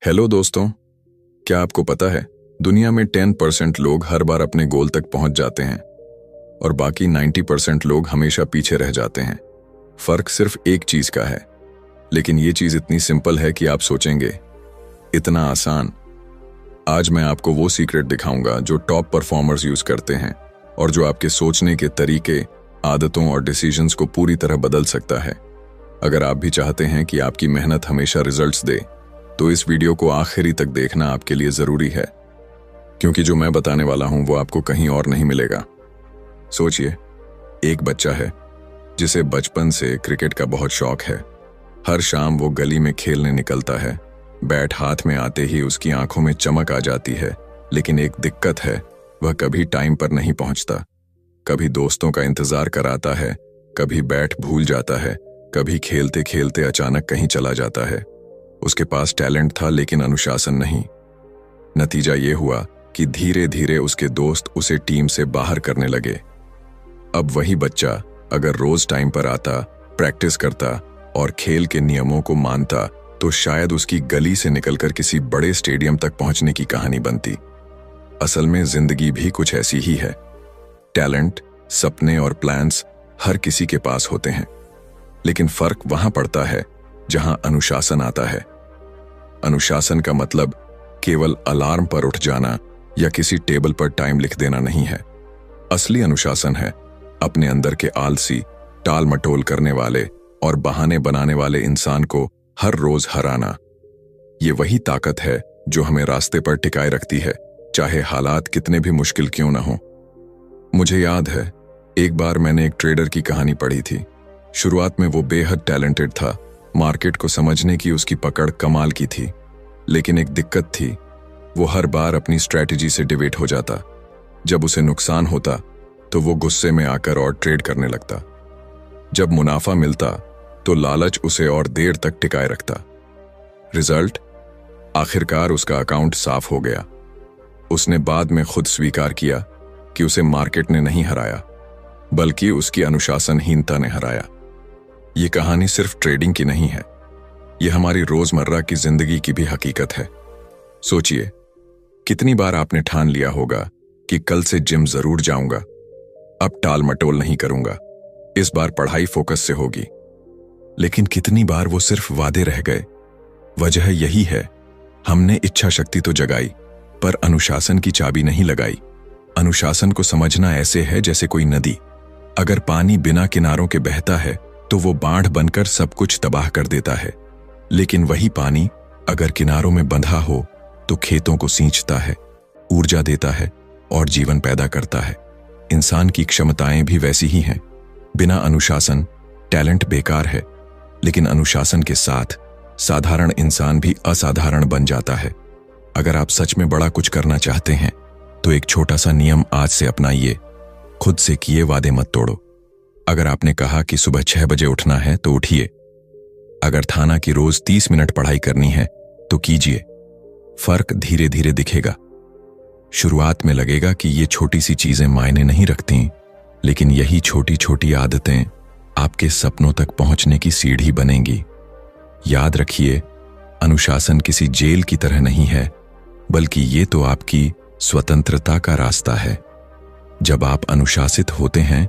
Hello दोस्तों, क्या आपको पता है दुनिया में 10% लोग हर बार अपने गोल तक पहुंच जाते हैं और बाकी 90% लोग हमेशा पीछे रह जाते हैं। फर्क सिर्फ एक चीज का है, लेकिन ये चीज इतनी सिंपल है कि आप सोचेंगे इतना आसान। आज मैं आपको वो सीक्रेट दिखाऊंगा जो टॉप परफॉर्मर्स यूज करते हैं और जो आपके सोचने के तरीके, आदतों और डिसीजंस को पूरी तरह बदल सकता है। अगर आप भी चाहते हैं कि आपकी मेहनत हमेशा रिजल्ट्स दे, तो इस वीडियो को आखिरी तक देखना आपके लिए जरूरी है, क्योंकि जो मैं बताने वाला हूं वो आपको कहीं और नहीं मिलेगा। सोचिए, एक बच्चा है जिसे बचपन से क्रिकेट का बहुत शौक है। हर शाम वो गली में खेलने निकलता है। बैट हाथ में आते ही उसकी आंखों में चमक आ जाती है, लेकिन एक दिक्कत है, वह कभी टाइम पर नहीं पहुंचता। कभी दोस्तों का इंतजार कराता है, कभी बैट भूल जाता है, कभी खेलते खेलते अचानक कहीं चला जाता है। उसके पास टैलेंट था लेकिन अनुशासन नहीं। नतीजा ये हुआ कि धीरे धीरे उसके दोस्त उसे टीम से बाहर करने लगे। अब वही बच्चा अगर रोज टाइम पर आता, प्रैक्टिस करता और खेल के नियमों को मानता, तो शायद उसकी गली से निकलकर किसी बड़े स्टेडियम तक पहुंचने की कहानी बनती। असल में जिंदगी भी कुछ ऐसी ही है। टैलेंट, सपने और प्लान्स हर किसी के पास होते हैं, लेकिन फर्क वहां पड़ता है जहां अनुशासन आता है। अनुशासन का मतलब केवल अलार्म पर उठ जाना या किसी टेबल पर टाइम लिख देना नहीं है। असली अनुशासन है अपने अंदर के आलसी, टाल मटोल करने वाले और बहाने बनाने वाले इंसान को हर रोज हराना। ये वही ताकत है जो हमें रास्ते पर टिकाए रखती है, चाहे हालात कितने भी मुश्किल क्यों न हो। मुझे याद है, एक बार मैंने एक ट्रेडर की कहानी पढ़ी थी। शुरुआत में वो बेहद टैलेंटेड था, मार्केट को समझने की उसकी पकड़ कमाल की थी, लेकिन एक दिक्कत थी, वो हर बार अपनी स्ट्रैटेजी से डिवेट हो जाता। जब उसे नुकसान होता तो वो गुस्से में आकर और ट्रेड करने लगता। जब मुनाफा मिलता तो लालच उसे और देर तक टिकाए रखता। रिजल्ट, आखिरकार उसका अकाउंट साफ हो गया। उसने बाद में खुद स्वीकार किया कि उसे मार्केट ने नहीं हराया, बल्कि उसकी अनुशासनहीनता ने हराया। ये कहानी सिर्फ ट्रेडिंग की नहीं है, ये हमारी रोजमर्रा की जिंदगी की भी हकीकत है। सोचिए, कितनी बार आपने ठान लिया होगा कि कल से जिम जरूर जाऊंगा, अब टाल मटोल नहीं करूंगा, इस बार पढ़ाई फोकस से होगी। लेकिन कितनी बार वो सिर्फ वादे रह गए। वजह यही है, हमने इच्छा शक्ति तो जगाई, पर अनुशासन की चाबी नहीं लगाई। अनुशासन को समझना ऐसे है जैसे कोई नदी। अगर पानी बिना किनारों के बहता है तो वो बाढ़ बनकर सब कुछ तबाह कर देता है, लेकिन वही पानी अगर किनारों में बंधा हो तो खेतों को सींचता है, ऊर्जा देता है और जीवन पैदा करता है। इंसान की क्षमताएं भी वैसी ही हैं। बिना अनुशासन टैलेंट बेकार है, लेकिन अनुशासन के साथ साधारण इंसान भी असाधारण बन जाता है। अगर आप सच में बड़ा कुछ करना चाहते हैं तो एक छोटा सा नियम आज से अपनाइए, खुद से किए वादे मत तोड़ो। अगर आपने कहा कि सुबह 6 बजे उठना है तो उठिए। अगर थाना की रोज 30 मिनट पढ़ाई करनी है तो कीजिए। फर्क धीरे धीरे दिखेगा। शुरुआत में लगेगा कि ये छोटी सी चीजें मायने नहीं रखती, लेकिन यही छोटी छोटी आदतें आपके सपनों तक पहुंचने की सीढ़ी बनेंगी। याद रखिए, अनुशासन किसी जेल की तरह नहीं है, बल्कि ये तो आपकी स्वतंत्रता का रास्ता है। जब आप अनुशासित होते हैं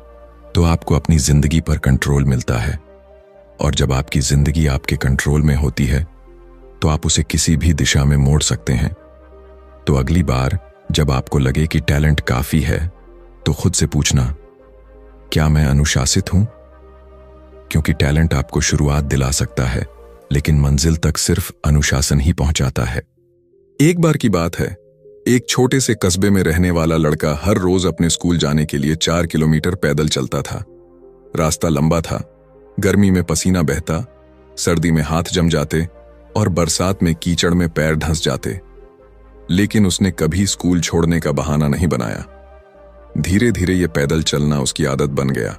तो आपको अपनी जिंदगी पर कंट्रोल मिलता है, और जब आपकी जिंदगी आपके कंट्रोल में होती है तो आप उसे किसी भी दिशा में मोड़ सकते हैं। तो अगली बार जब आपको लगे कि टैलेंट काफी है, तो खुद से पूछना, क्या मैं अनुशासित हूं? क्योंकि टैलेंट आपको शुरुआत दिला सकता है, लेकिन मंजिल तक सिर्फ अनुशासन ही पहुंचाता है। एक बार की बात है, एक छोटे से कस्बे में रहने वाला लड़का हर रोज अपने स्कूल जाने के लिए 4 किलोमीटर पैदल चलता था। रास्ता लंबा था, गर्मी में पसीना बहता, सर्दी में हाथ जम जाते और बरसात में कीचड़ में पैर धंस जाते। लेकिन उसने कभी स्कूल छोड़ने का बहाना नहीं बनाया। धीरे धीरे यह पैदल चलना उसकी आदत बन गया।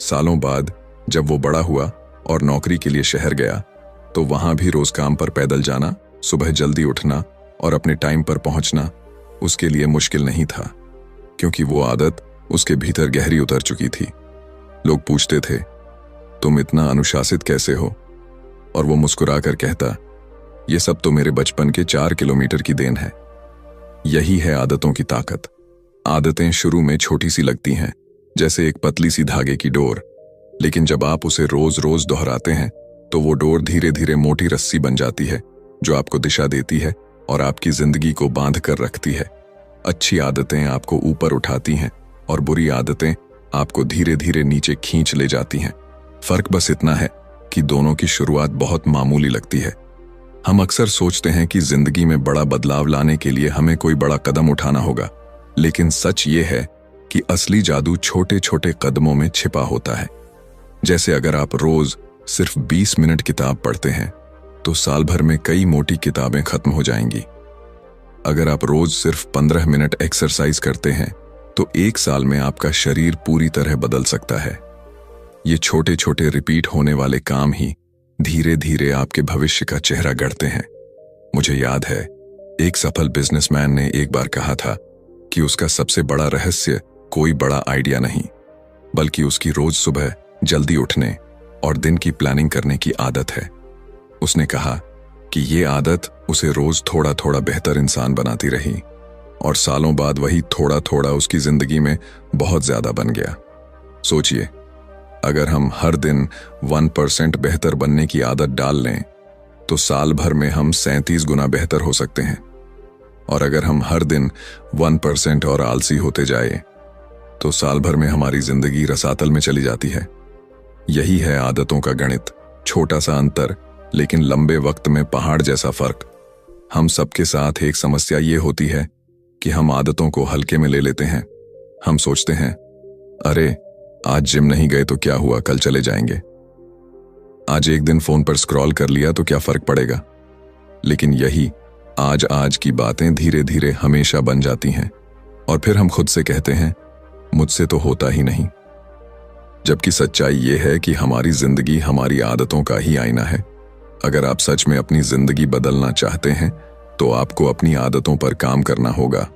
सालों बाद जब वो बड़ा हुआ और नौकरी के लिए शहर गया, तो वहां भी रोज काम पर पैदल जाना, सुबह जल्दी उठना और अपने टाइम पर पहुंचना उसके लिए मुश्किल नहीं था, क्योंकि वो आदत उसके भीतर गहरी उतर चुकी थी। लोग पूछते थे, तुम इतना अनुशासित कैसे हो? और वो मुस्कुराकर कहता, ये सब तो मेरे बचपन के 4 किलोमीटर की देन है। यही है आदतों की ताकत। आदतें शुरू में छोटी सी लगती हैं, जैसे एक पतली सी धागे की डोर, लेकिन जब आप उसे रोज रोज दोहराते हैं तो वो डोर धीरे धीरे मोटी रस्सी बन जाती है, जो आपको दिशा देती है और आपकी जिंदगी को बांध कर रखती है। अच्छी आदतें आपको ऊपर उठाती हैं और बुरी आदतें आपको धीरे धीरे नीचे खींच ले जाती हैं। फर्क बस इतना है कि दोनों की शुरुआत बहुत मामूली लगती है। हम अक्सर सोचते हैं कि जिंदगी में बड़ा बदलाव लाने के लिए हमें कोई बड़ा कदम उठाना होगा, लेकिन सच ये है कि असली जादू छोटे छोटे कदमों में छिपा होता है। जैसे अगर आप रोज सिर्फ 20 मिनट किताब पढ़ते हैं तो साल भर में कई मोटी किताबें खत्म हो जाएंगी। अगर आप रोज सिर्फ 15 मिनट एक्सरसाइज करते हैं तो 1 साल में आपका शरीर पूरी तरह बदल सकता है। ये छोटे छोटे रिपीट होने वाले काम ही धीरे धीरे आपके भविष्य का चेहरा गढ़ते हैं। मुझे याद है, एक सफल बिजनेसमैन ने एक बार कहा था कि उसका सबसे बड़ा रहस्य कोई बड़ा आइडिया नहीं, बल्कि उसकी रोज सुबह जल्दी उठने और दिन की प्लानिंग करने की आदत है। उसने कहा कि ये आदत उसे रोज थोड़ा थोड़ा बेहतर इंसान बनाती रही और सालों बाद वही थोड़ा थोड़ा उसकी जिंदगी में बहुत ज्यादा बन गया। सोचिए, अगर हम हर दिन 1% बेहतर बनने की आदत डाल लें तो साल भर में हम 37 गुना बेहतर हो सकते हैं। और अगर हम हर दिन 1% और आलसी होते जाए तो साल भर में हमारी जिंदगी रसातल में चली जाती है। यही है आदतों का गणित। छोटा सा अंतर, लेकिन लंबे वक्त में पहाड़ जैसा फर्क। हम सबके साथ एक समस्या ये होती है कि हम आदतों को हल्के में ले लेते हैं। हम सोचते हैं, अरे आज जिम नहीं गए तो क्या हुआ, कल चले जाएंगे। आज एक दिन फोन पर स्क्रॉल कर लिया तो क्या फर्क पड़ेगा। लेकिन यही आज की बातें धीरे धीरे हमेशा बन जाती हैं और फिर हम खुद से कहते हैं, मुझसे तो होता ही नहीं। जबकि सच्चाई ये है कि हमारी जिंदगी हमारी आदतों का ही आईना है। अगर आप सच में अपनी जिंदगी बदलना चाहते हैं तो आपको अपनी आदतों पर काम करना होगा।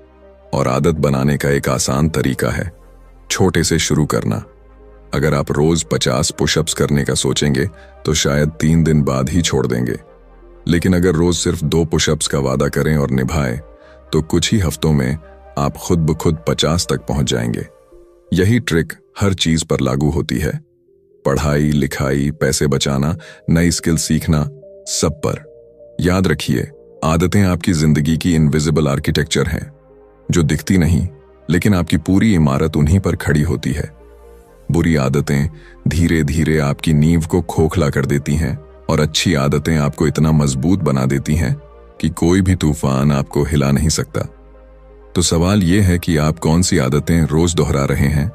और आदत बनाने का एक आसान तरीका है छोटे से शुरू करना। अगर आप रोज 50 पुशअप्स करने का सोचेंगे तो शायद 3 दिन बाद ही छोड़ देंगे। लेकिन अगर रोज सिर्फ 2 पुशअप्स का वादा करें और निभाएं तो कुछ ही हफ्तों में आप खुद ब खुद 50 तक पहुंच जाएंगे। यही ट्रिक हर चीज पर लागू होती है। पढ़ाई, लिखाई, पैसे बचाना, नई स्किल सीखना, सब पर। याद रखिए, आदतें आपकी जिंदगी की इनविजिबल आर्किटेक्चर हैं, जो दिखती नहीं, लेकिन आपकी पूरी इमारत उन्हीं पर खड़ी होती है। बुरी आदतें धीरे धीरे आपकी नींव को खोखला कर देती हैं और अच्छी आदतें आपको इतना मजबूत बना देती हैं कि कोई भी तूफान आपको हिला नहीं सकता। तो सवाल यह है कि आप कौन सी आदतें रोज दोहरा रहे हैं,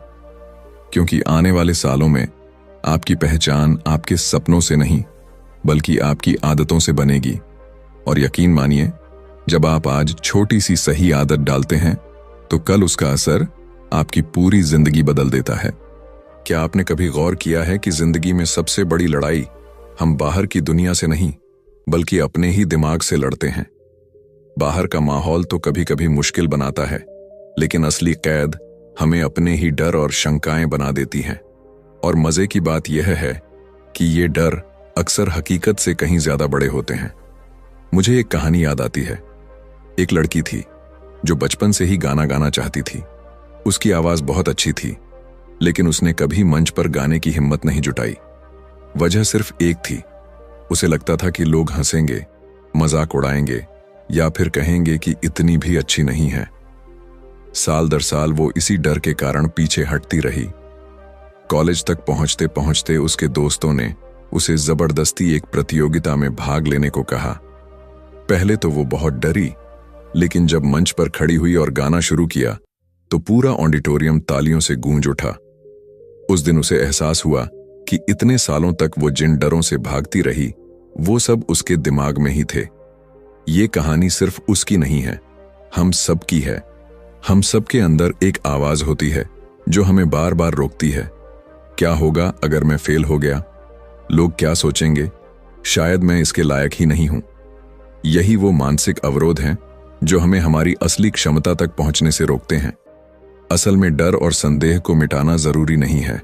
क्योंकि आने वाले सालों में आपकी पहचान आपके सपनों से नहीं बल्कि आपकी आदतों से बनेगी। और यकीन मानिए, जब आप आज छोटी सी सही आदत डालते हैं तो कल उसका असर आपकी पूरी जिंदगी बदल देता है। क्या आपने कभी गौर किया है कि जिंदगी में सबसे बड़ी लड़ाई हम बाहर की दुनिया से नहीं बल्कि अपने ही दिमाग से लड़ते हैं। बाहर का माहौल तो कभी कभी मुश्किल बनाता है, लेकिन असली कैद हमें अपने ही डर और शंकाएं बना देती हैं। और मजे की बात यह है कि ये डर अक्सर हकीकत से कहीं ज्यादा बड़े होते हैं। मुझे एक कहानी याद आती है। एक लड़की थी जो बचपन से ही गाना गाना चाहती थी। उसकी आवाज बहुत अच्छी थी, लेकिन उसने कभी मंच पर गाने की हिम्मत नहीं जुटाई। वजह सिर्फ एक थी, उसे लगता था कि लोग हंसेंगे, मजाक उड़ाएंगे या फिर कहेंगे कि इतनी भी अच्छी नहीं है। साल दर साल वो इसी डर के कारण पीछे हटती रही। कॉलेज तक पहुंचते पहुंचते उसके दोस्तों ने उसे जबरदस्ती एक प्रतियोगिता में भाग लेने को कहा। पहले तो वो बहुत डरी, लेकिन जब मंच पर खड़ी हुई और गाना शुरू किया तो पूरा ऑडिटोरियम तालियों से गूंज उठा। उस दिन उसे एहसास हुआ कि इतने सालों तक वो जिन डरों से भागती रही वो सब उसके दिमाग में ही थे। ये कहानी सिर्फ उसकी नहीं है, हम सब की है। हम सब के अंदर एक आवाज होती है जो हमें बार बार रोकती है। क्या होगा अगर मैं फेल हो गया? लोग क्या सोचेंगे? शायद मैं इसके लायक ही नहीं हूं। यही वो मानसिक अवरोध हैं जो हमें हमारी असली क्षमता तक पहुंचने से रोकते हैं। असल में डर और संदेह को मिटाना जरूरी नहीं है,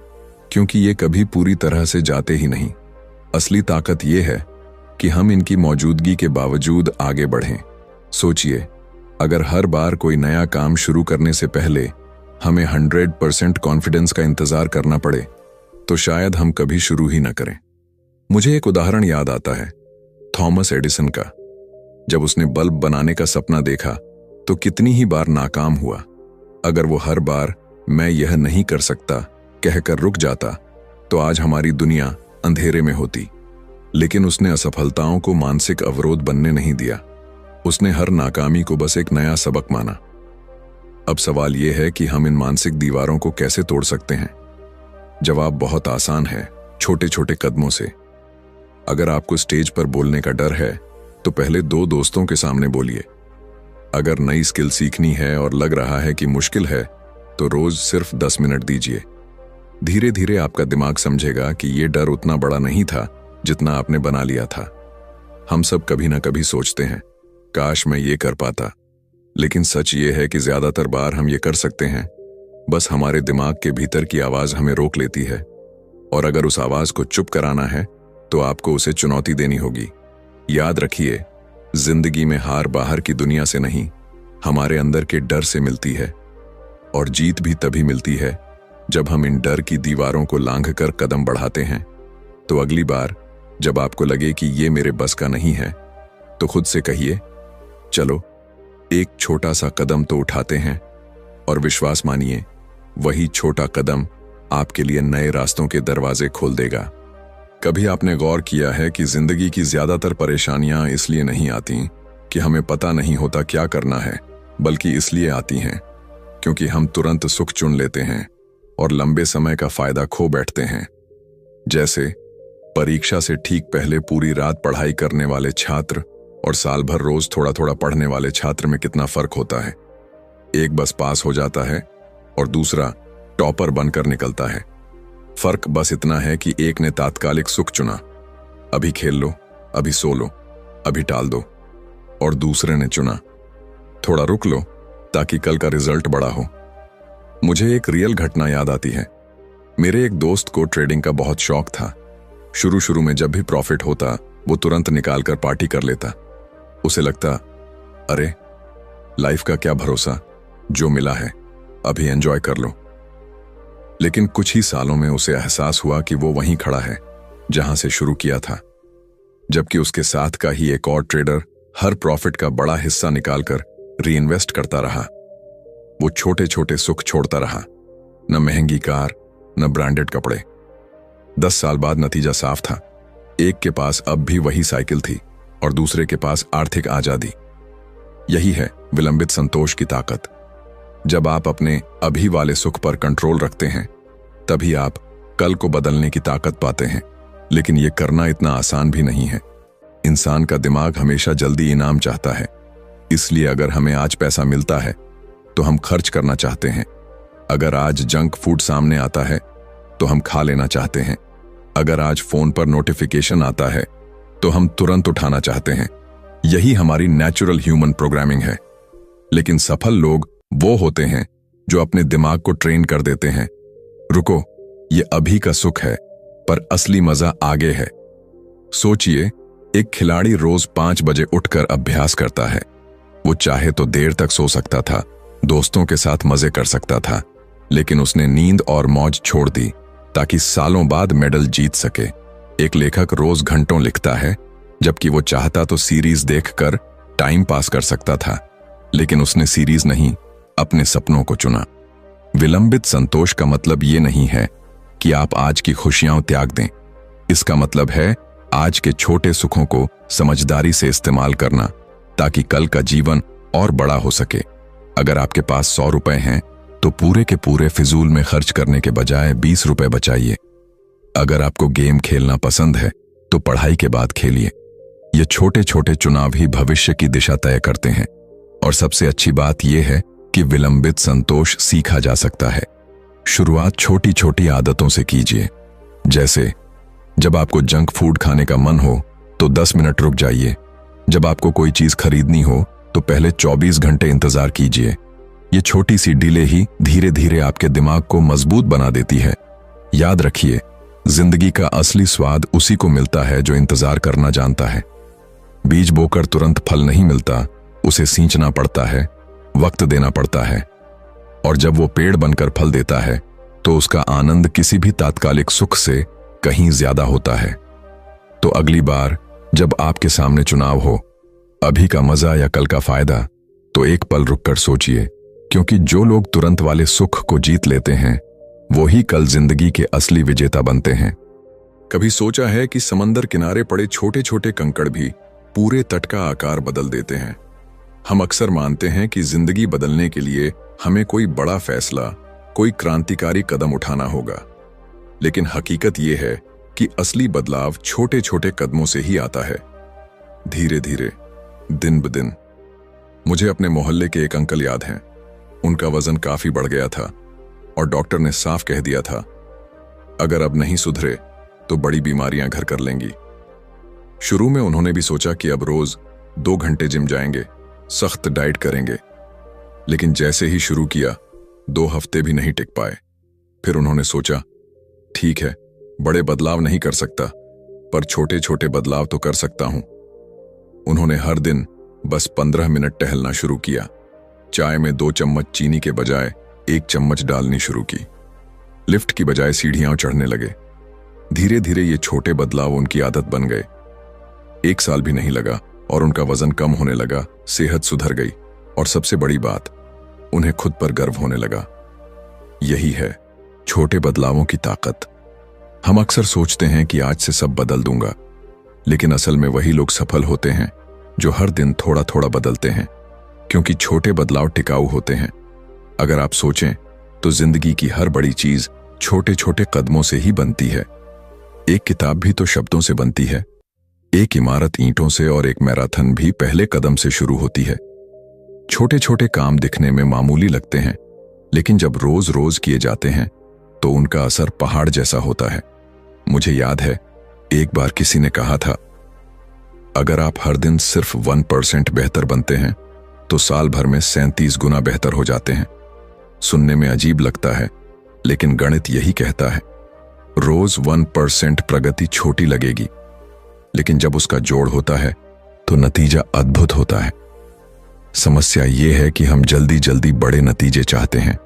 क्योंकि ये कभी पूरी तरह से जाते ही नहीं। असली ताकत ये है कि हम इनकी मौजूदगी के बावजूद आगे बढ़ें। सोचिए, अगर हर बार कोई नया काम शुरू करने से पहले हमें 100% कॉन्फिडेंस का इंतजार करना पड़े तो शायद हम कभी शुरू ही न करें। मुझे एक उदाहरण याद आता है, थॉमस एडिसन का। जब उसने बल्ब बनाने का सपना देखा तो कितनी ही बार नाकाम हुआ। अगर वो हर बार मैं यह नहीं कर सकता कहकर रुक जाता तो आज हमारी दुनिया अंधेरे में होती। लेकिन उसने असफलताओं को मानसिक अवरोध बनने नहीं दिया। उसने हर नाकामी को बस एक नया सबक माना। अब सवाल यह है कि हम इन मानसिक दीवारों को कैसे तोड़ सकते हैं। जवाब बहुत आसान है, छोटे छोटे कदमों से। अगर आपको स्टेज पर बोलने का डर है तो पहले 2 दोस्तों के सामने बोलिए। अगर नई स्किल सीखनी है और लग रहा है कि मुश्किल है तो रोज सिर्फ 10 मिनट दीजिए। धीरे धीरे आपका दिमाग समझेगा कि यह डर उतना बड़ा नहीं था जितना आपने बना लिया था। हम सब कभी ना कभी सोचते हैं, काश मैं ये कर पाता। लेकिन सच ये है कि ज्यादातर बार हम ये कर सकते हैं, बस हमारे दिमाग के भीतर की आवाज हमें रोक लेती है। और अगर उस आवाज को चुप कराना है तो आपको उसे चुनौती देनी होगी। याद रखिए, जिंदगी में हार बाहर की दुनिया से नहीं, हमारे अंदर के डर से मिलती है। और जीत भी तभी मिलती है जब हम इन डर की दीवारों को लांघकर कदम बढ़ाते हैं। तो अगली बार जब आपको लगे कि ये मेरे बस का नहीं है तो खुद से कहिए, चलो एक छोटा सा कदम तो उठाते हैं। और विश्वास मानिए, वही छोटा कदम आपके लिए नए रास्तों के दरवाजे खोल देगा। कभी आपने गौर किया है कि जिंदगी की ज्यादातर परेशानियां इसलिए नहीं आती कि हमें पता नहीं होता क्या करना है, बल्कि इसलिए आती हैं क्योंकि हम तुरंत सुख चुन लेते हैं और लंबे समय का फायदा खो बैठते हैं। जैसे परीक्षा से ठीक पहले पूरी रात पढ़ाई करने वाले छात्र और साल भर रोज थोड़ा थोड़ा पढ़ने वाले छात्र में कितना फर्क होता है। एक बस पास हो जाता है और दूसरा टॉपर बनकर निकलता है। फर्क बस इतना है कि एक ने तात्कालिक सुख चुना, अभी खेल लो, अभी सो लो, अभी टाल दो, और दूसरे ने चुना, थोड़ा रुक लो ताकि कल का रिजल्ट बड़ा हो। मुझे एक रियल घटना याद आती है। मेरे एक दोस्त को ट्रेडिंग का बहुत शौक था। शुरू शुरू में जब भी प्रॉफिट होता वो तुरंत निकाल कर पार्टी कर लेता। उसे लगता, अरे लाइफ का क्या भरोसा, जो मिला है अभी एंजॉय कर लो। लेकिन कुछ ही सालों में उसे एहसास हुआ कि वो वहीं खड़ा है जहां से शुरू किया था, जबकि उसके साथ का ही एक और ट्रेडर हर प्रॉफिट का बड़ा हिस्सा निकालकर रीइन्वेस्ट करता रहा। वो छोटे छोटे सुख छोड़ता रहा, न महंगी कार, न ब्रांडेड कपड़े। 10 साल बाद नतीजा साफ था। एक के पास अब भी वही साइकिल थी और दूसरे के पास आर्थिक आजादी। यही है विलंबित संतोष की ताकत। जब आप अपने अभी वाले सुख पर कंट्रोल रखते हैं तभी आप कल को बदलने की ताकत पाते हैं। लेकिन यह करना इतना आसान भी नहीं है। इंसान का दिमाग हमेशा जल्दी इनाम चाहता है। इसलिए अगर हमें आज पैसा मिलता है तो हम खर्च करना चाहते हैं। अगर आज जंक फूड सामने आता है तो हम खा लेना चाहते हैं। अगर आज फोन पर नोटिफिकेशन आता है तो हम तुरंत उठाना चाहते हैं। यही हमारी नेचुरल ह्यूमन प्रोग्रामिंग है। लेकिन सफल लोग वो होते हैं जो अपने दिमाग को ट्रेन कर देते हैं, रुको, ये अभी का सुख है पर असली मजा आगे है। सोचिए, एक खिलाड़ी रोज 5 बजे उठकर अभ्यास करता है। वो चाहे तो देर तक सो सकता था, दोस्तों के साथ मजे कर सकता था, लेकिन उसने नींद और मौज छोड़ दी ताकि सालों बाद मेडल जीत सके। एक लेखक रोज घंटों लिखता है, जबकि वो चाहता तो सीरीज देखकर टाइम पास कर सकता था, लेकिन उसने सीरीज नहीं, अपने सपनों को चुना। विलंबित संतोष का मतलब ये नहीं है कि आप आज की खुशियां त्याग दें। इसका मतलब है आज के छोटे सुखों को समझदारी से इस्तेमाल करना ताकि कल का जीवन और बड़ा हो सके। अगर आपके पास 100 रुपए हैं तो पूरे के पूरे फिजूल में खर्च करने के बजाय 20 रुपए बचाइए। अगर आपको गेम खेलना पसंद है तो पढ़ाई के बाद खेलिए। ये छोटे छोटे चुनाव ही भविष्य की दिशा तय करते हैं। और सबसे अच्छी बात यह है कि विलंबित संतोष सीखा जा सकता है। शुरुआत छोटी छोटी आदतों से कीजिए। जैसे जब आपको जंक फूड खाने का मन हो तो 10 मिनट रुक जाइए। जब आपको कोई चीज खरीदनी हो तो पहले 24 घंटे इंतजार कीजिए। ये छोटी सी डिले ही धीरे धीरे आपके दिमाग को मजबूत बना देती है। याद रखिए, जिंदगी का असली स्वाद उसी को मिलता है जो इंतजार करना जानता है। बीज बोकर तुरंत फल नहीं मिलता, उसे सींचना पड़ता है, वक्त देना पड़ता है, और जब वो पेड़ बनकर फल देता है तो उसका आनंद किसी भी तात्कालिक सुख से कहीं ज्यादा होता है। तो अगली बार जब आपके सामने चुनाव हो, अभी का मजा या कल का फायदा, तो एक पल रुककर सोचिए, क्योंकि जो लोग तुरंत वाले सुख को जीत लेते हैं वो ही कल जिंदगी के असली विजेता बनते हैं। कभी सोचा है कि समंदर किनारे पड़े छोटे छोटे कंकड़ भी पूरे तट का आकार बदल देते हैं? हम अक्सर मानते हैं कि जिंदगी बदलने के लिए हमें कोई बड़ा फैसला, कोई क्रांतिकारी कदम उठाना होगा, लेकिन हकीकत यह है कि असली बदलाव छोटे छोटे कदमों से ही आता है, धीरे धीरे, दिन ब दिन। मुझे अपने मोहल्ले के एक अंकल याद हैं। उनका वजन काफी बढ़ गया था और डॉक्टर ने साफ कह दिया था, अगर अब नहीं सुधरे तो बड़ी बीमारियां घर कर लेंगी। शुरू में उन्होंने भी सोचा कि अब रोज 2 घंटे जिम जाएंगे, सख्त डाइट करेंगे, लेकिन जैसे ही शुरू किया 2 हफ्ते भी नहीं टिक पाए। फिर उन्होंने सोचा, ठीक है, बड़े बदलाव नहीं कर सकता, पर छोटे छोटे बदलाव तो कर सकता हूं। उन्होंने हर दिन बस 15 मिनट टहलना शुरू किया, चाय में 2 चम्मच चीनी के बजाय 1 चम्मच डालनी शुरू की, लिफ्ट की बजाय सीढ़ियां चढ़ने लगे। धीरे धीरे ये छोटे बदलाव उनकी आदत बन गए। 1 साल भी नहीं लगा और उनका वजन कम होने लगा, सेहत सुधर गई, और सबसे बड़ी बात, उन्हें खुद पर गर्व होने लगा। यही है छोटे बदलावों की ताकत। हम अक्सर सोचते हैं कि आज से सब बदल दूंगा, लेकिन असल में वही लोग सफल होते हैं जो हर दिन थोड़ा थोड़ा बदलते हैं, क्योंकि छोटे बदलाव टिकाऊ होते हैं। अगर आप सोचें तो जिंदगी की हर बड़ी चीज छोटे छोटे कदमों से ही बनती है। एक किताब भी तो शब्दों से बनती है, एक इमारत ईंटों से, और एक मैराथन भी पहले कदम से शुरू होती है। छोटे छोटे काम दिखने में मामूली लगते हैं, लेकिन जब रोज रोज किए जाते हैं तो उनका असर पहाड़ जैसा होता है। मुझे याद है, एक बार किसी ने कहा था, अगर आप हर दिन सिर्फ 1% बेहतर बनते हैं तो साल भर में 37 गुना बेहतर हो जाते हैं। सुनने में अजीब लगता है, लेकिन गणित यही कहता है। रोज 1% प्रगति छोटी लगेगी, लेकिन जब उसका जोड़ होता है तो नतीजा अद्भुत होता है। समस्या यह है कि हम जल्दी जल्दी बड़े नतीजे चाहते हैं।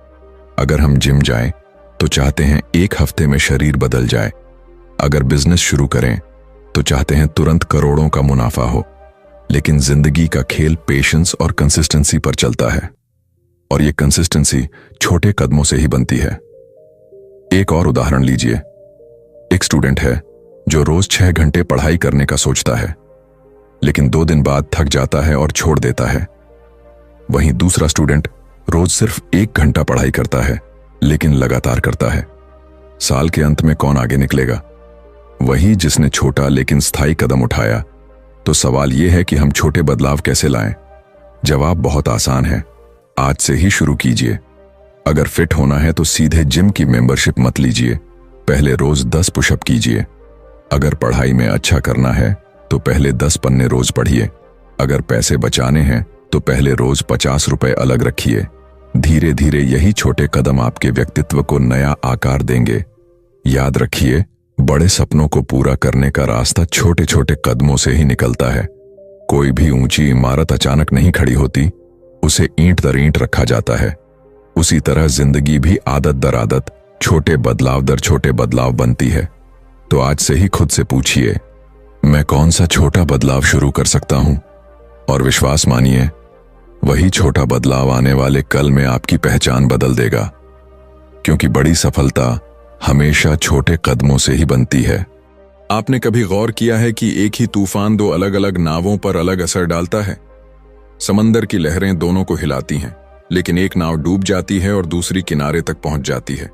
अगर हम जिम जाएं तो चाहते हैं 1 हफ्ते में शरीर बदल जाए। अगर बिजनेस शुरू करें तो चाहते हैं तुरंत करोड़ों का मुनाफा हो। लेकिन जिंदगी का खेल पेशेंस और कंसिस्टेंसी पर चलता है, और ये कंसिस्टेंसी छोटे कदमों से ही बनती है। एक और उदाहरण लीजिए। एक स्टूडेंट है जो रोज 6 घंटे पढ़ाई करने का सोचता है, लेकिन 2 दिन बाद थक जाता है और छोड़ देता है। वहीं दूसरा स्टूडेंट रोज सिर्फ 1 घंटा पढ़ाई करता है, लेकिन लगातार करता है। साल के अंत में कौन आगे निकलेगा? वही जिसने छोटा लेकिन स्थायी कदम उठाया। तो सवाल यह है कि हम छोटे बदलाव कैसे लाएं? जवाब बहुत आसान है, आज से ही शुरू कीजिए। अगर फिट होना है तो सीधे जिम की मेंबरशिप मत लीजिए, पहले रोज 10 पुशअप कीजिए। अगर पढ़ाई में अच्छा करना है तो पहले 10 पन्ने रोज पढ़िए। अगर पैसे बचाने हैं तो पहले रोज 50 रुपए अलग रखिए। धीरे धीरे यही छोटे कदम आपके व्यक्तित्व को नया आकार देंगे। याद रखिए, बड़े सपनों को पूरा करने का रास्ता छोटे छोटे कदमों से ही निकलता है। कोई भी ऊंची इमारत अचानक नहीं खड़ी होती, उसे ईंट दर ईंट रखा जाता है। उसी तरह जिंदगी भी आदत दर आदत, छोटे बदलाव दर छोटे बदलाव बनती है। तो आज से ही खुद से पूछिए, मैं कौन सा छोटा बदलाव शुरू कर सकता हूं? और विश्वास मानिए, वही छोटा बदलाव आने वाले कल में आपकी पहचान बदल देगा, क्योंकि बड़ी सफलता हमेशा छोटे कदमों से ही बनती है। आपने कभी गौर किया है कि एक ही तूफान 2 अलग अलग नावों पर अलग असर डालता है? समंदर की लहरें दोनों को हिलाती हैं, लेकिन एक नाव डूब जाती है और दूसरी किनारे तक पहुंच जाती है।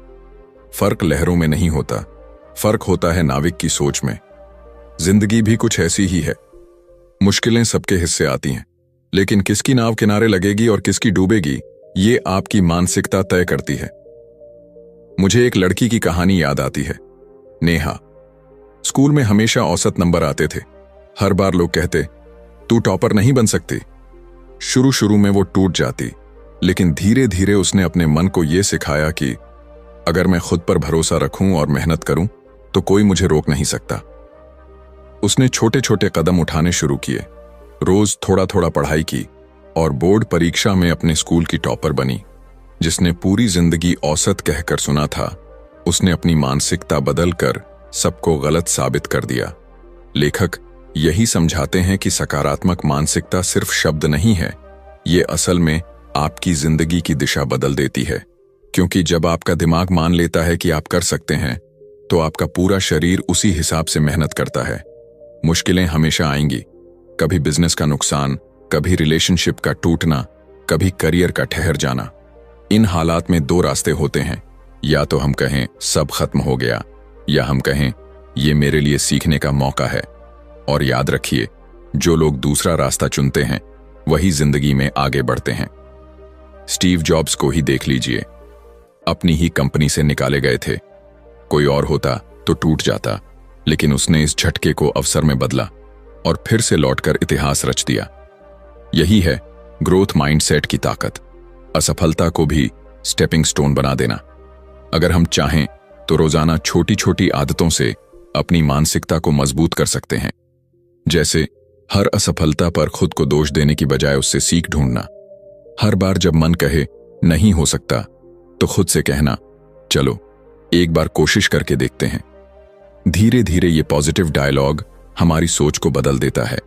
फर्क लहरों में नहीं होता, फर्क होता है नाविक की सोच में। जिंदगी भी कुछ ऐसी ही है। मुश्किलें सबके हिस्से आती हैं, लेकिन किसकी नाव किनारे लगेगी और किसकी डूबेगी, ये आपकी मानसिकता तय करती है। मुझे एक लड़की की कहानी याद आती है, नेहा। स्कूल में हमेशा औसत नंबर आते थे। हर बार लोग कहते, तू टॉपर नहीं बन सकती। शुरू शुरू में वो टूट जाती, लेकिन धीरे धीरे उसने अपने मन को यह सिखाया कि अगर मैं खुद पर भरोसा रखूं और मेहनत करूं तो कोई मुझे रोक नहीं सकता। उसने छोटे छोटे कदम उठाने शुरू किए, रोज थोड़ा थोड़ा पढ़ाई की और बोर्ड परीक्षा में अपने स्कूल की टॉपर बनी। जिसने पूरी जिंदगी औसत कहकर सुना था, उसने अपनी मानसिकता बदलकर सबको गलत साबित कर दिया। लेखक यही समझाते हैं कि सकारात्मक मानसिकता सिर्फ शब्द नहीं है, ये असल में आपकी जिंदगी की दिशा बदल देती है। क्योंकि जब आपका दिमाग मान लेता है कि आप कर सकते हैं, तो आपका पूरा शरीर उसी हिसाब से मेहनत करता है। मुश्किलें हमेशा आएंगी, कभी बिजनेस का नुकसान, कभी रिलेशनशिप का टूटना, कभी करियर का ठहर जाना। इन हालात में दो रास्ते होते हैं, या तो हम कहें सब खत्म हो गया, या हम कहें ये मेरे लिए सीखने का मौका है। और याद रखिए, जो लोग दूसरा रास्ता चुनते हैं वही जिंदगी में आगे बढ़ते हैं। स्टीव जॉब्स को ही देख लीजिए, अपनी ही कंपनी से निकाले गए थे। कोई और होता तो टूट जाता, लेकिन उसने इस झटके को अवसर में बदला और फिर से लौटकर इतिहास रच दिया। यही है ग्रोथ माइंडसेट की ताकत, असफलता को भी स्टेपिंग स्टोन बना देना। अगर हम चाहें तो रोजाना छोटी छोटी आदतों से अपनी मानसिकता को मजबूत कर सकते हैं। जैसे हर असफलता पर खुद को दोष देने की बजाय उससे सीख ढूंढना। हर बार जब मन कहे नहीं हो सकता, तो खुद से कहना चलो एक बार कोशिश करके देखते हैं। धीरे धीरे ये पॉजिटिव डायलॉग हमारी सोच को बदल देता है।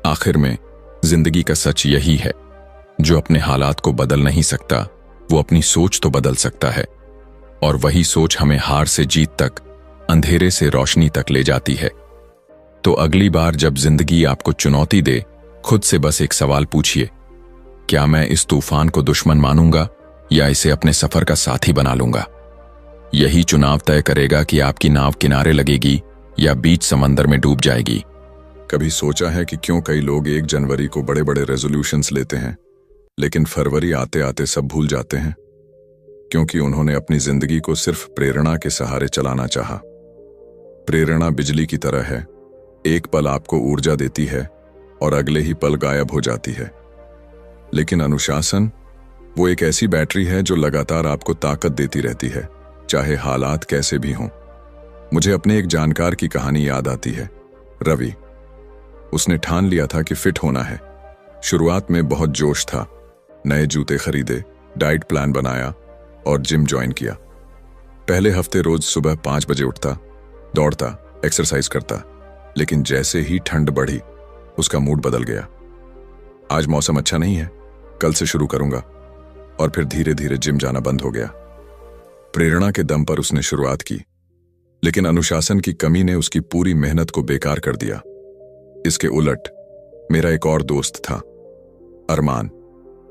आखिर में जिंदगी का सच यही है, जो अपने हालात को बदल नहीं सकता, वो अपनी सोच तो बदल सकता है। और वही सोच हमें हार से जीत तक, अंधेरे से रोशनी तक ले जाती है। तो अगली बार जब जिंदगी आपको चुनौती दे, खुद से बस एक सवाल पूछिए, क्या मैं इस तूफान को दुश्मन मानूंगा या इसे अपने सफर का साथी बना लूंगा? यही चुनाव तय करेगा कि आपकी नाव किनारे लगेगी या बीच समंदर में डूब जाएगी। कभी सोचा है कि क्यों कई लोग 1 जनवरी को बड़े बड़े रेजोल्यूशंस लेते हैं, लेकिन फरवरी आते आते सब भूल जाते हैं? क्योंकि उन्होंने अपनी जिंदगी को सिर्फ प्रेरणा के सहारे चलाना चाहा। प्रेरणा बिजली की तरह है, एक पल आपको ऊर्जा देती है और अगले ही पल गायब हो जाती है। लेकिन अनुशासन वो एक ऐसी बैटरी है जो लगातार आपको ताकत देती रहती है, चाहे हालात कैसे भी हों। मुझे अपने एक जानकार की कहानी याद आती है, रवि। उसने ठान लिया था कि फिट होना है। शुरुआत में बहुत जोश था, नए जूते खरीदे, डाइट प्लान बनाया और जिम ज्वाइन किया। पहले हफ्ते रोज सुबह 5 बजे उठता, दौड़ता, एक्सरसाइज करता। लेकिन जैसे ही ठंड बढ़ी, उसका मूड बदल गया। आज मौसम अच्छा नहीं है, कल से शुरू करूंगा। और फिर धीरे धीरे जिम जाना बंद हो गया। प्रेरणा के दम पर उसने शुरुआत की, लेकिन अनुशासन की कमी ने उसकी पूरी मेहनत को बेकार कर दिया। इसके उलट मेरा एक और दोस्त था, अरमान।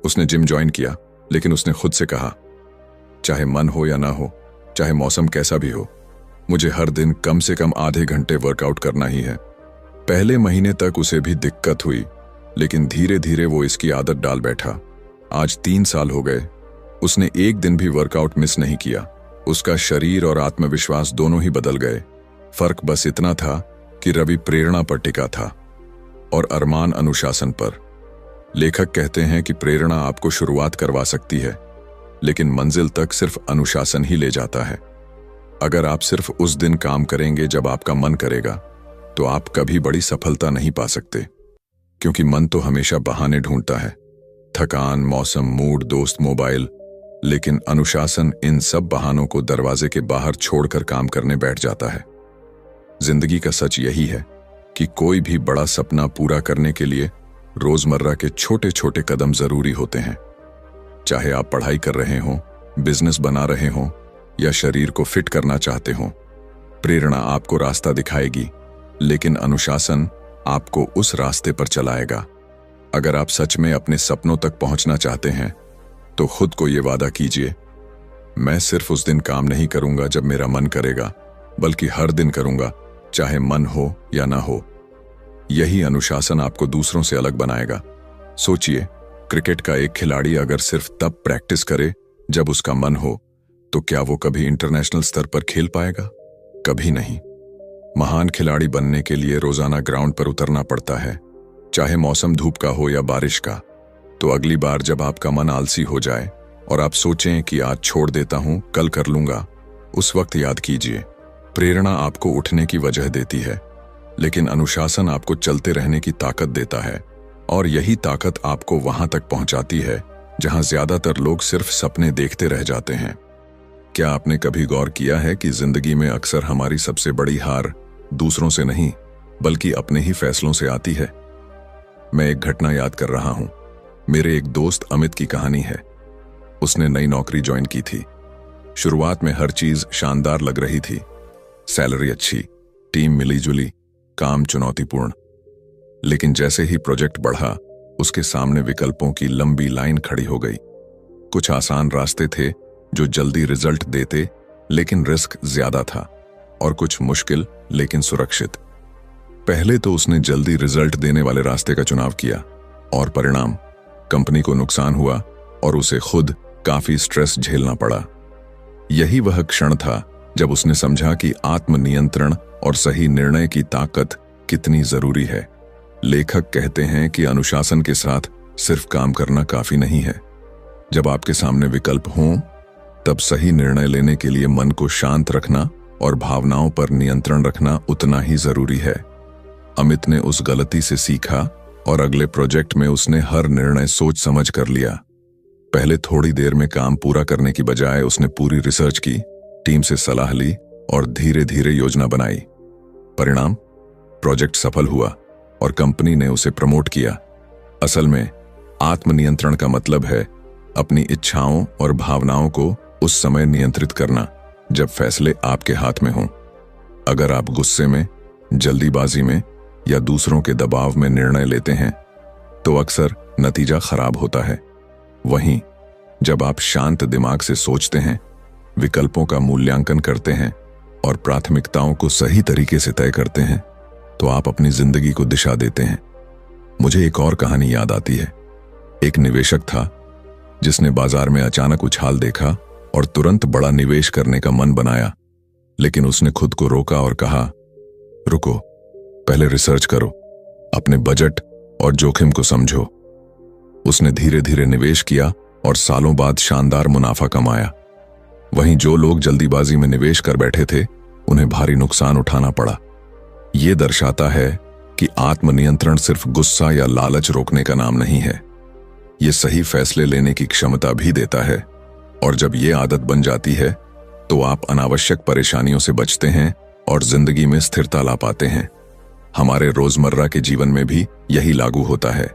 उसने जिम ज्वाइन किया, लेकिन उसने खुद से कहा, चाहे मन हो या ना हो, चाहे मौसम कैसा भी हो, मुझे हर दिन कम से कम आधे घंटे वर्कआउट करना ही है। पहले महीने तक उसे भी दिक्कत हुई, लेकिन धीरे धीरे वो इसकी आदत डाल बैठा। आज 3 साल हो गए, उसने एक दिन भी वर्कआउट मिस नहीं किया। उसका शरीर और आत्मविश्वास दोनों ही बदल गए। फर्क बस इतना था कि रवि प्रेरणा पर टिका था और अरमान अनुशासन पर। लेखक कहते हैं कि प्रेरणा आपको शुरुआत करवा सकती है, लेकिन मंजिल तक सिर्फ अनुशासन ही ले जाता है। अगर आप सिर्फ उस दिन काम करेंगे जब आपका मन करेगा, तो आप कभी बड़ी सफलता नहीं पा सकते, क्योंकि मन तो हमेशा बहाने ढूंढता है। थकान, मौसम, मूड, दोस्त, मोबाइल। लेकिन अनुशासन इन सब बहानों को दरवाजे के बाहर छोड़कर काम करने बैठ जाता है। जिंदगी का सच यही है कि कोई भी बड़ा सपना पूरा करने के लिए रोजमर्रा के छोटे छोटे कदम जरूरी होते हैं। चाहे आप पढ़ाई कर रहे हों, बिजनेस बना रहे हों या शरीर को फिट करना चाहते हों, प्रेरणा आपको रास्ता दिखाएगी, लेकिन अनुशासन आपको उस रास्ते पर चलाएगा। अगर आप सच में अपने सपनों तक पहुंचना चाहते हैं, तो खुद को ये वादा कीजिए, मैं सिर्फ उस दिन काम नहीं करूंगा जब मेरा मन करेगा, बल्कि हर दिन करूंगा, चाहे मन हो या ना हो। यही अनुशासन आपको दूसरों से अलग बनाएगा। सोचिए, क्रिकेट का एक खिलाड़ी अगर सिर्फ तब प्रैक्टिस करे जब उसका मन हो, तो क्या वो कभी इंटरनेशनल स्तर पर खेल पाएगा? कभी नहीं। महान खिलाड़ी बनने के लिए रोजाना ग्राउंड पर उतरना पड़ता है, चाहे मौसम धूप का हो या बारिश का। तो अगली बार जब आपका मन आलसी हो जाए और आप सोचें कि आज छोड़ देता हूं, कल कर लूंगा, उस वक्त याद कीजिए, प्रेरणा आपको उठने की वजह देती है, लेकिन अनुशासन आपको चलते रहने की ताकत देता है, और यही ताकत आपको वहां तक पहुंचाती है जहां ज्यादातर लोग सिर्फ सपने देखते रह जाते हैं। क्या आपने कभी गौर किया है कि जिंदगी में अक्सर हमारी सबसे बड़ी हार दूसरों से नहीं बल्कि अपने ही फैसलों से आती है? मैं एक घटना याद कर रहा हूं। मेरे एक दोस्त अमित की कहानी है। उसने नई नौकरी ज्वाइन की थी। शुरुआत में हर चीज शानदार लग रही थी। सैलरी अच्छी, टीम मिली जुली, काम चुनौतीपूर्ण। लेकिन जैसे ही प्रोजेक्ट बढ़ा, उसके सामने विकल्पों की लंबी लाइन खड़ी हो गई। कुछ आसान रास्ते थे जो जल्दी रिजल्ट देते लेकिन रिस्क ज्यादा था, और कुछ मुश्किल लेकिन सुरक्षित। पहले तो उसने जल्दी रिजल्ट देने वाले रास्ते का चुनाव किया, और परिणाम, कंपनी को नुकसान हुआ और उसे खुद काफी स्ट्रेस झेलना पड़ा। यही वह क्षण था जब उसने समझा कि आत्मनियंत्रण और सही निर्णय की ताकत कितनी जरूरी है। लेखक कहते हैं कि अनुशासन के साथ सिर्फ काम करना काफी नहीं है। जब आपके सामने विकल्प हों, तब सही निर्णय लेने के लिए मन को शांत रखना और भावनाओं पर नियंत्रण रखना उतना ही जरूरी है। अमित ने उस गलती से सीखा और अगले प्रोजेक्ट में उसने हर निर्णय सोच समझ कर लिया। पहले थोड़ी देर में काम पूरा करने की बजाय उसने पूरी रिसर्च की, टीम से सलाह ली और धीरे धीरे योजना बनाई। परिणाम, प्रोजेक्ट सफल हुआ और कंपनी ने उसे प्रमोट किया। असल में आत्मनियंत्रण का मतलब है अपनी इच्छाओं और भावनाओं को उस समय नियंत्रित करना जब फैसले आपके हाथ में हों। अगर आप गुस्से में, जल्दीबाजी में या दूसरों के दबाव में निर्णय लेते हैं, तो अक्सर नतीजा खराब होता है। वहीं जब आप शांत दिमाग से सोचते हैं, विकल्पों का मूल्यांकन करते हैं और प्राथमिकताओं को सही तरीके से तय करते हैं, तो आप अपनी जिंदगी को दिशा देते हैं। मुझे एक और कहानी याद आती है। एक निवेशक था जिसने बाजार में अचानक उछाल देखा और तुरंत बड़ा निवेश करने का मन बनाया, लेकिन उसने खुद को रोका और कहा, रुको, पहले रिसर्च करो, अपने बजट और जोखिम को समझो। उसने धीरे धीरे निवेश किया और सालों बाद शानदार मुनाफा कमाया। वहीं जो लोग जल्दीबाजी में निवेश कर बैठे थे, उन्हें भारी नुकसान उठाना पड़ा। यह दर्शाता है कि आत्मनियंत्रण सिर्फ गुस्सा या लालच रोकने का नाम नहीं है, यह सही फैसले लेने की क्षमता भी देता है। और जब यह आदत बन जाती है, तो आप अनावश्यक परेशानियों से बचते हैं और जिंदगी में स्थिरता ला पाते हैं। हमारे रोजमर्रा के जीवन में भी यही लागू होता है।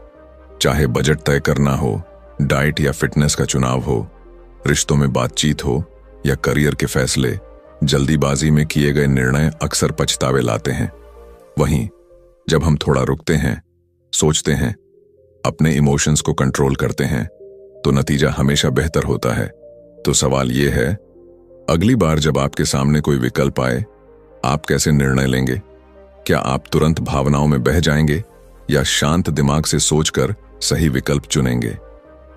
चाहे बजट तय करना हो, डाइट या फिटनेस का चुनाव हो, रिश्तों में बातचीत हो या करियर के फैसले, जल्दीबाजी में किए गए निर्णय अक्सर पछतावे लाते हैं। वहीं जब हम थोड़ा रुकते हैं, सोचते हैं, अपने इमोशंस को कंट्रोल करते हैं, तो नतीजा हमेशा बेहतर होता है। तो सवाल यह है, अगली बार जब आपके सामने कोई विकल्प आए, आप कैसे निर्णय लेंगे? क्या आप तुरंत भावनाओं में बह जाएंगे या शांत दिमाग से सोचकर सही विकल्प चुनेंगे?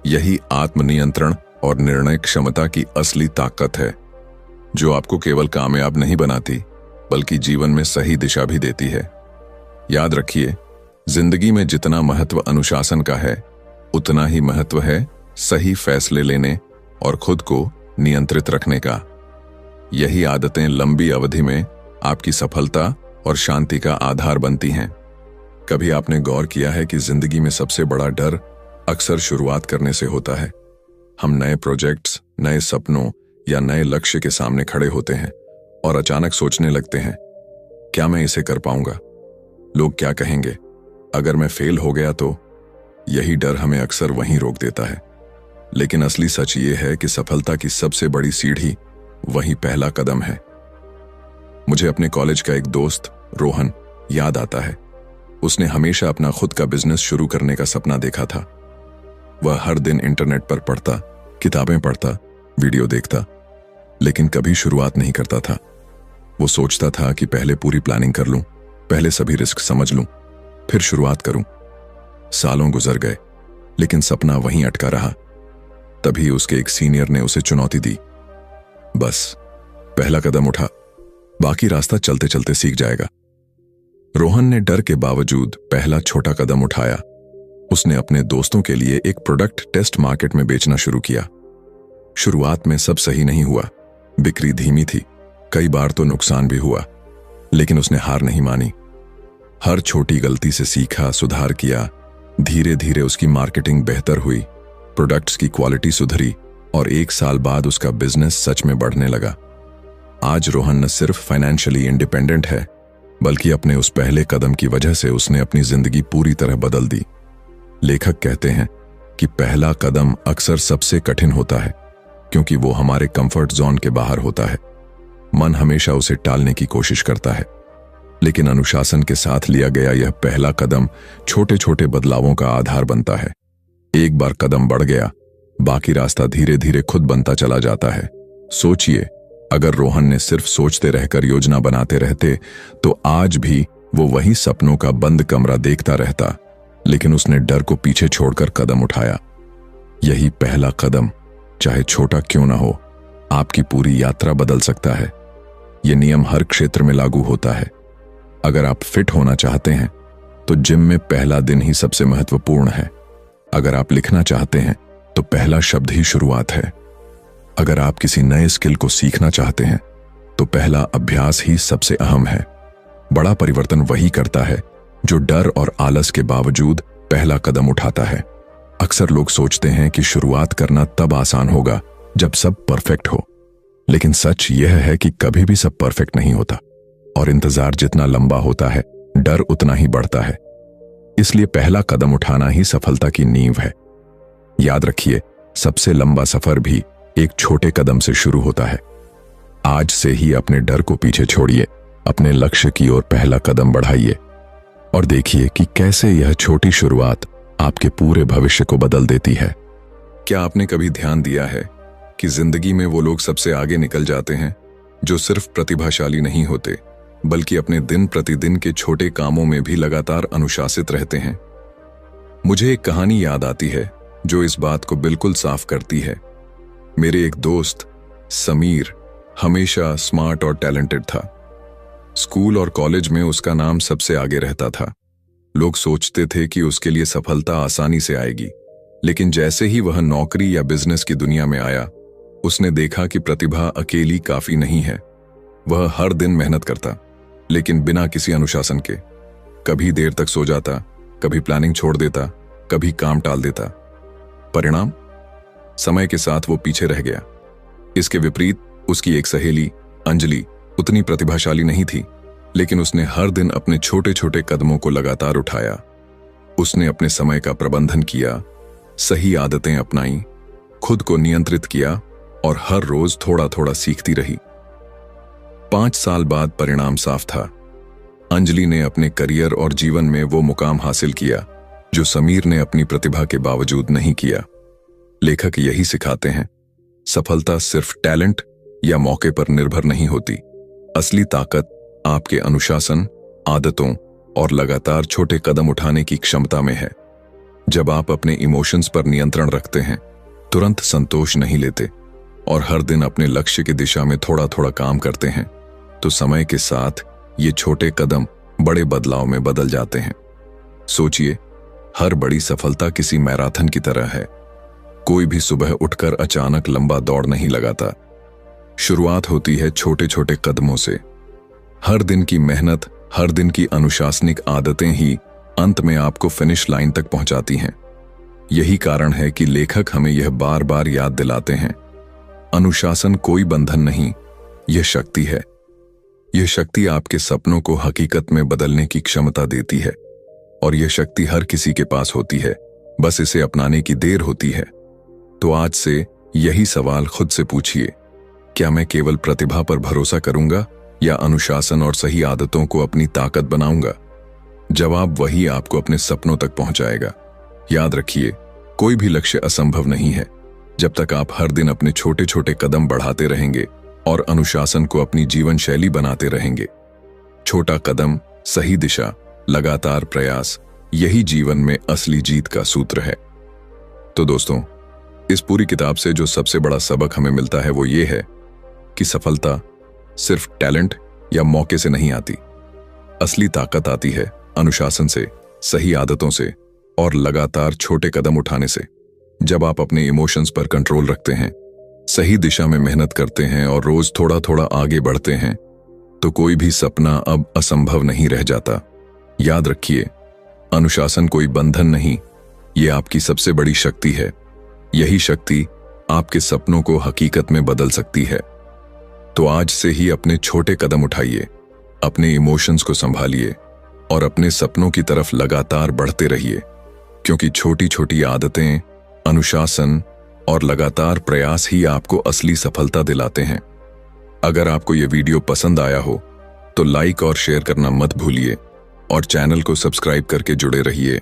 यही आत्मनियंत्रण और निर्णय क्षमता की असली ताकत है, जो आपको केवल कामयाब नहीं बनाती बल्कि जीवन में सही दिशा भी देती है। याद रखिए, जिंदगी में जितना महत्व अनुशासन का है, उतना ही महत्व है सही फैसले लेने और खुद को नियंत्रित रखने का। यही आदतें लंबी अवधि में आपकी सफलता और शांति का आधार बनती हैं। कभी आपने गौर किया है कि जिंदगी में सबसे बड़ा डर अक्सर शुरुआत करने से होता है। हम नए प्रोजेक्ट्स, नए सपनों या नए लक्ष्य के सामने खड़े होते हैं और अचानक सोचने लगते हैं, क्या मैं इसे कर पाऊंगा? लोग क्या कहेंगे? अगर मैं फेल हो गया तो? यही डर हमें अक्सर वहीं रोक देता है। लेकिन असली सच ये है कि सफलता की सबसे बड़ी सीढ़ी वही पहला कदम है। मुझे अपने कॉलेज का एक दोस्त रोहन याद आता है। उसने हमेशा अपना खुद का बिजनेस शुरू करने का सपना देखा था। वह हर दिन इंटरनेट पर पढ़ता, किताबें पढ़ता, वीडियो देखता, लेकिन कभी शुरुआत नहीं करता था। वो सोचता था कि पहले पूरी प्लानिंग कर लूं, पहले सभी रिस्क समझ लूं, फिर शुरुआत करूं। सालों गुजर गए, लेकिन सपना वहीं अटका रहा। तभी उसके एक सीनियर ने उसे चुनौती दी, बस पहला कदम उठा, बाकी रास्ता चलते चलते सीख जाएगा। रोहन ने डर के बावजूद पहला छोटा कदम उठाया। उसने अपने दोस्तों के लिए एक प्रोडक्ट टेस्ट मार्केट में बेचना शुरू किया। शुरुआत में सब सही नहीं हुआ, बिक्री धीमी थी, कई बार तो नुकसान भी हुआ, लेकिन उसने हार नहीं मानी। हर छोटी गलती से सीखा, सुधार किया। धीरे धीरे उसकी मार्केटिंग बेहतर हुई, प्रोडक्ट्स की क्वालिटी सुधरी और 1 साल बाद उसका बिजनेस सच में बढ़ने लगा। आज रोहन न सिर्फ फाइनेंशियली इंडिपेंडेंट है, बल्कि अपने उस पहले कदम की वजह से उसने अपनी जिंदगी पूरी तरह बदल दी। लेखक कहते हैं कि पहला कदम अक्सर सबसे कठिन होता है, क्योंकि वो हमारे कंफर्ट जोन के बाहर होता है। मन हमेशा उसे टालने की कोशिश करता है, लेकिन अनुशासन के साथ लिया गया यह पहला कदम छोटे छोटे बदलावों का आधार बनता है। एक बार कदम बढ़ गया, बाकी रास्ता धीरे धीरे खुद बनता चला जाता है। सोचिए, अगर रोहन ने सिर्फ सोचते रहकर योजना बनाते रहते तो आज भी वो वही सपनों का बंद कमरा देखता रहता, लेकिन उसने डर को पीछे छोड़कर कदम उठाया। यही पहला कदम, चाहे छोटा क्यों ना हो, आपकी पूरी यात्रा बदल सकता है। यह नियम हर क्षेत्र में लागू होता है। अगर आप फिट होना चाहते हैं तो जिम में पहला दिन ही सबसे महत्वपूर्ण है। अगर आप लिखना चाहते हैं तो पहला शब्द ही शुरुआत है। अगर आप किसी नए स्किल को सीखना चाहते हैं तो पहला अभ्यास ही सबसे अहम है। बड़ा परिवर्तन वही करता है जो डर और आलस के बावजूद पहला कदम उठाता है। अक्सर लोग सोचते हैं कि शुरुआत करना तब आसान होगा जब सब परफेक्ट हो, लेकिन सच यह है कि कभी भी सब परफेक्ट नहीं होता, और इंतजार जितना लंबा होता है, डर उतना ही बढ़ता है। इसलिए पहला कदम उठाना ही सफलता की नींव है। याद रखिए, सबसे लंबा सफर भी एक छोटे कदम से शुरू होता है। आज से ही अपने डर को पीछे छोड़िए, अपने लक्ष्य की ओर पहला कदम बढ़ाइए और देखिए कि कैसे यह छोटी शुरुआत आपके पूरे भविष्य को बदल देती है। क्या आपने कभी ध्यान दिया है कि जिंदगी में वो लोग सबसे आगे निकल जाते हैं जो सिर्फ प्रतिभाशाली नहीं होते, बल्कि अपने दिन प्रतिदिन के छोटे कामों में भी लगातार अनुशासित रहते हैं। मुझे एक कहानी याद आती है जो इस बात को बिल्कुल साफ करती है। मेरे एक दोस्त समीर हमेशा स्मार्ट और टैलेंटेड था। स्कूल और कॉलेज में उसका नाम सबसे आगे रहता था। लोग सोचते थे कि उसके लिए सफलता आसानी से आएगी, लेकिन जैसे ही वह नौकरी या बिजनेस की दुनिया में आया, उसने देखा कि प्रतिभा अकेली काफी नहीं है। वह हर दिन मेहनत करता, लेकिन बिना किसी अनुशासन के। कभी देर तक सो जाता, कभी प्लानिंग छोड़ देता, कभी काम टाल देता। परिणाम, समय के साथ वो पीछे रह गया। इसके विपरीत उसकी एक सहेली अंजलि उतनी प्रतिभाशाली नहीं थी, लेकिन उसने हर दिन अपने छोटे छोटे कदमों को लगातार उठाया। उसने अपने समय का प्रबंधन किया, सही आदतें अपनाई, खुद को नियंत्रित किया और हर रोज थोड़ा थोड़ा सीखती रही। 5 साल बाद परिणाम साफ था। अंजलि ने अपने करियर और जीवन में वो मुकाम हासिल किया जो समीर ने अपनी प्रतिभा के बावजूद नहीं किया। लेखक यही सिखाते हैं, सफलता सिर्फ टैलेंट या मौके पर निर्भर नहीं होती। असली ताकत आपके अनुशासन, आदतों और लगातार छोटे कदम उठाने की क्षमता में है। जब आप अपने इमोशंस पर नियंत्रण रखते हैं, तुरंत संतोष नहीं लेते और हर दिन अपने लक्ष्य की दिशा में थोड़ा थोड़ा काम करते हैं, तो समय के साथ ये छोटे कदम बड़े बदलाव में बदल जाते हैं। सोचिए, हर बड़ी सफलता किसी मैराथन की तरह है। कोई भी सुबह उठकर अचानक लंबा दौड़ नहीं लगाता। शुरुआत होती है छोटे छोटे कदमों से। हर दिन की मेहनत, हर दिन की अनुशासनिक आदतें ही अंत में आपको फिनिश लाइन तक पहुंचाती हैं। यही कारण है कि लेखक हमें यह बार बार याद दिलाते हैं, अनुशासन कोई बंधन नहीं, यह शक्ति है। यह शक्ति आपके सपनों को हकीकत में बदलने की क्षमता देती है, और यह शक्ति हर किसी के पास होती है, बस इसे अपनाने की देर होती है। तो आज से यही सवाल खुद से पूछिए, क्या मैं केवल प्रतिभा पर भरोसा करूंगा या अनुशासन और सही आदतों को अपनी ताकत बनाऊंगा? जवाब वही आपको अपने सपनों तक पहुंचाएगा। याद रखिए, कोई भी लक्ष्य असंभव नहीं है जब तक आप हर दिन अपने छोटे छोटे कदम बढ़ाते रहेंगे और अनुशासन को अपनी जीवन शैली बनाते रहेंगे। छोटा कदम, सही दिशा, लगातार प्रयास, यही जीवन में असली जीत का सूत्र है। तो दोस्तों, इस पूरी किताब से जो सबसे बड़ा सबक हमें मिलता है वो ये है कि सफलता सिर्फ टैलेंट या मौके से नहीं आती। असली ताकत आती है अनुशासन से, सही आदतों से और लगातार छोटे कदम उठाने से। जब आप अपने इमोशंस पर कंट्रोल रखते हैं, सही दिशा में मेहनत करते हैं और रोज थोड़ा थोड़ा आगे बढ़ते हैं तो कोई भी सपना अब असंभव नहीं रह जाता। याद रखिए, अनुशासन कोई बंधन नहीं, ये आपकी सबसे बड़ी शक्ति है। यही शक्ति आपके सपनों को हकीकत में बदल सकती है। तो आज से ही अपने छोटे कदम उठाइए, अपने इमोशंस को संभालिए और अपने सपनों की तरफ लगातार बढ़ते रहिए, क्योंकि छोटी छोटी आदतें, अनुशासन और लगातार प्रयास ही आपको असली सफलता दिलाते हैं। अगर आपको यह वीडियो पसंद आया हो तो लाइक और शेयर करना मत भूलिए और चैनल को सब्सक्राइब करके जुड़े रहिए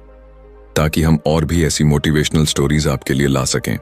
ताकि हम और भी ऐसी मोटिवेशनल स्टोरीज आपके लिए ला सकें।